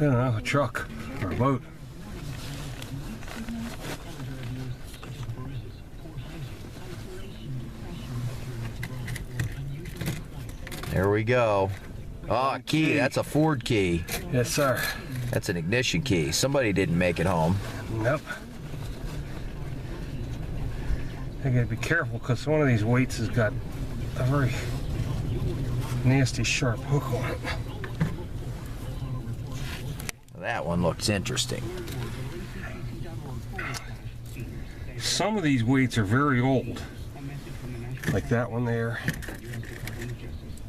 don't know, a truck or a boat. There we go. Oh, key. That's a Ford key. Yes, sir. That's an ignition key. Somebody didn't make it home. Nope. I gotta be careful because one of these weights has got a very nasty sharp hook on it. That one looks interesting. Some of these weights are very old. Like that one there.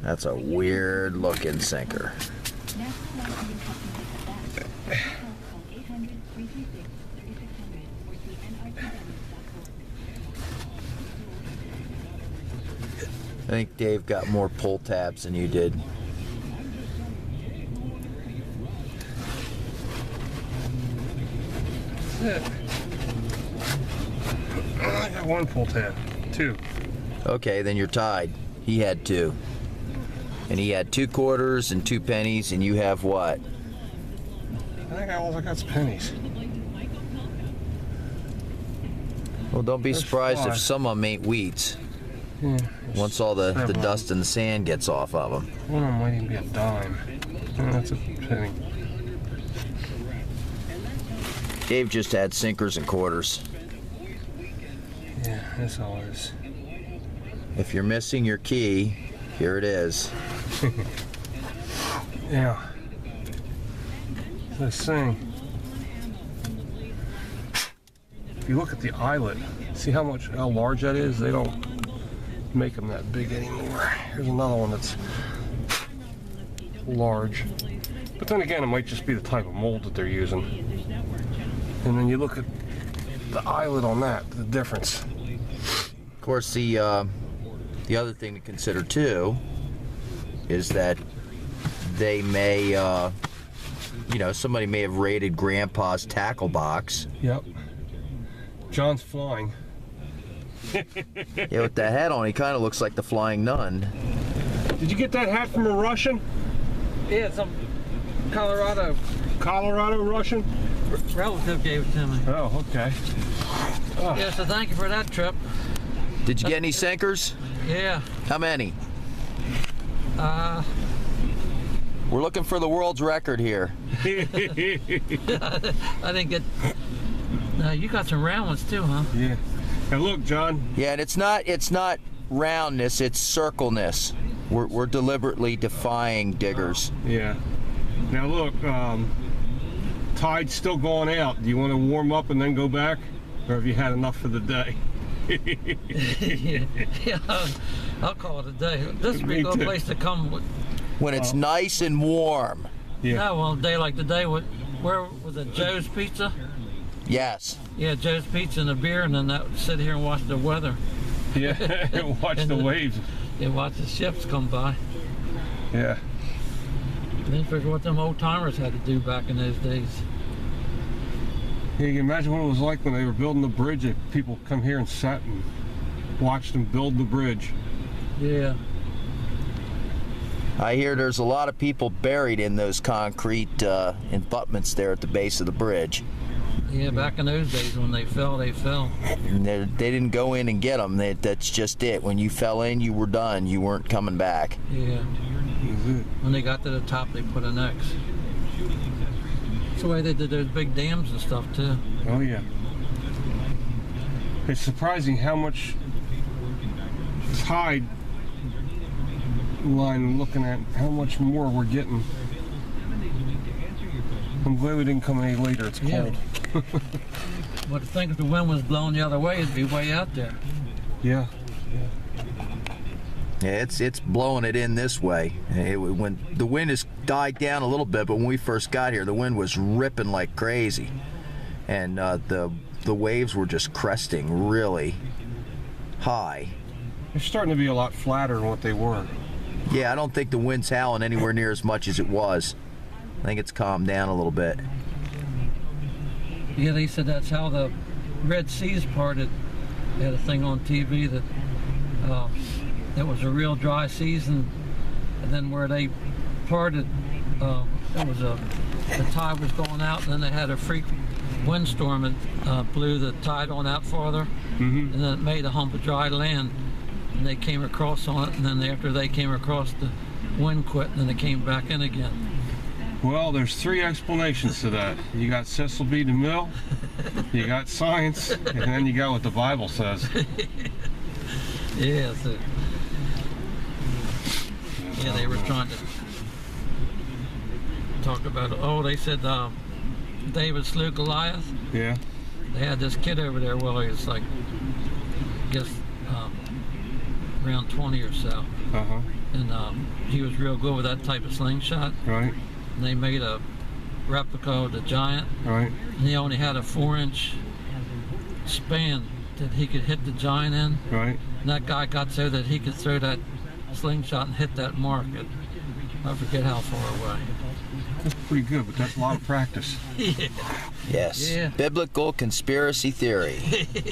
That's a weird looking sinker. I think Dave got more pull tabs than you did. That's it. I got one pull tab. Two. Okay, then you're tied. He had two. And he had 2 quarters and 2 pennies, and you have what? I think all I got's pennies. Well, don't be There's surprised 5. if some of them ain't wheats. Yeah, Once all the dust and the sand gets off of them. one of them might even be a dime. Yeah, that's a penny. Dave just had sinkers and quarters. Yeah, that's all it is. If you're missing your key, here it is. Yeah. This thing. If you look at the eyelet, see how large that is? They don't make them that big anymore. Here's another one that's large. But then again, it might just be the type of mold that they're using. And then you look at the eyelet on that, the difference. Of course, the other thing to consider too is that they may, you know, somebody may have raided Grandpa's tackle box. Yep. John's flying. Yeah, with the hat on, he kind of looks like the Flying Nun. Did you get that hat from a Russian? Yeah, some Colorado Russian? relative gave it to me. Oh, okay. Oh. Yeah, so thank you for that trip. Did you get any sinkers? Yeah. How many? Uh, We're looking for the world's record here. I didn't get. You got some round ones too, huh? Yeah. Now look, John. Yeah, and it's not roundness, it's circleness. We're deliberately defying diggers. Yeah. Now look, tide's still going out. Do you want to warm up and then go back? Or have you had enough for the day? Yeah, I'll call it a day. This would be a good place to come. When it's nice and warm. Yeah. No, well, a day like today, where was it? Joe's Pizza? Yes. Yeah, Joe's Pizza and a beer, and then sit here and watch the weather. Yeah, watch the waves. Yeah, watch the ships come by. Yeah. And then figure what them old timers had to do back in those days. Yeah, you can imagine what it was like when they were building the bridge. If people come here and sat and watched them build the bridge. Yeah. I hear there's a lot of people buried in those concrete abutments there at the base of the bridge. Yeah, back in those days when they fell, they fell. And they didn't go in and get them. That's just it. When you fell in, you were done. You weren't coming back. Yeah. When they got to the top, they put an X. That's the way they did those big dams and stuff, too. Oh, yeah. It's surprising how much tide line looking at, how much more we're getting. I'm glad we didn't come any later. It's cold. Yeah. But I think if the wind was blowing the other way, it'd be way out there. Yeah. Yeah, it's blowing it in this way. When the wind has died down a little bit, but when we first got here, the wind was ripping like crazy, and the waves were just cresting really high. They're starting to be a lot flatter than what they were. Yeah, I don't think the wind's howling anywhere near as much as it was. I think it's calmed down a little bit. Yeah, they said that's how the Red Sea's parted. They had a thing on TV that it was a real dry season, and then where they parted, it was a the tide was going out, and then they had a freak windstorm that blew the tide on out farther, and then it made a hump of dry land, and they came across on it, and then after they came across, the wind quit, and then they came back in again. Well, there's 3 explanations to that. You got Cecil B. DeMille, you got science, and then you got what the Bible says. Yeah, so, yeah, they were trying to talk about it. Oh, they said David slew Goliath. Yeah. They had this kid over there, well, he was like, I guess, around 20 or so. Uh-huh. And he was real good with that type of slingshot. Right. And they made a replica of the giant. Right. And he only had a 4-inch span that he could hit the giant in. Right. And that guy got so that he could throw that slingshot and hit that mark at, I forget how far away. That's pretty good, but that's a lot of practice. Yeah. Yes. Yeah. Biblical conspiracy theory.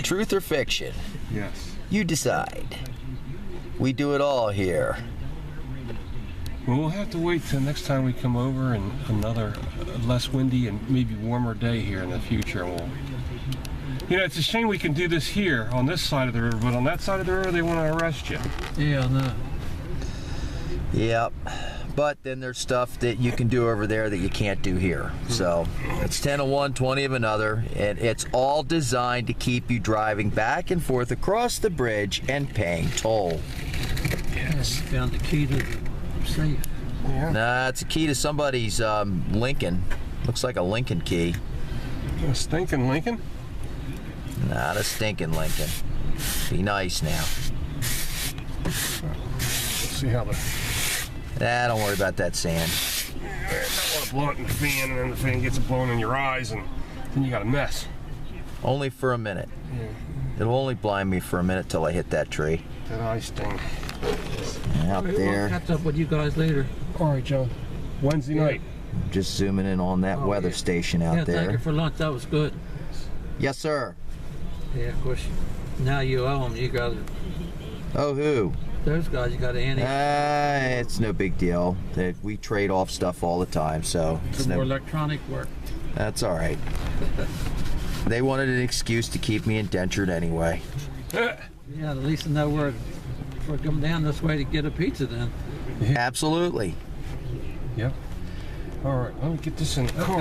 Truth or fiction? Yes. You decide. We do it all here. Well, we'll have to wait till next time we come over and another less windy and maybe warmer day here in the future. And we'll, you know, it's a shame we can do this here on this side of the river, but on that side of the river they want to arrest you. Yeah, I know. Yep. But then there's stuff that you can do over there that you can't do here. So it's 10 of one, 20 of another, and it's all designed to keep you driving back and forth across the bridge and paying toll. Yes. Found the key to the safe. Yeah. Nah, it's a key to somebody's Lincoln. Looks like a Lincoln key. A stinking Lincoln? Not a stinking Lincoln. Be nice now. Let's see how the... Nah, don't worry about that sand. I don't want to blow it in the fan, and then the fan gets it blown in your eyes, and then you got a mess. Only for a minute. Yeah. It'll only blind me for a minute till I hit that tree. That eye sting. Out We'll there. catch up with you guys later. All right, John. Wednesday night. Just zooming in on that weather station out Yeah, thank you there. for lunch. That was good. Yes, sir. Yeah, of course. Now you owe them. You got Oh, who? those guys. You got Annie. It's no big deal. We trade off stuff all the time, so it's Some more no, electronic work. that's all right. They wanted an excuse to keep me indentured anyway. Yeah, at least to know where to come down this way to get a pizza then. Absolutely. Yep. All right, let me get this in the car.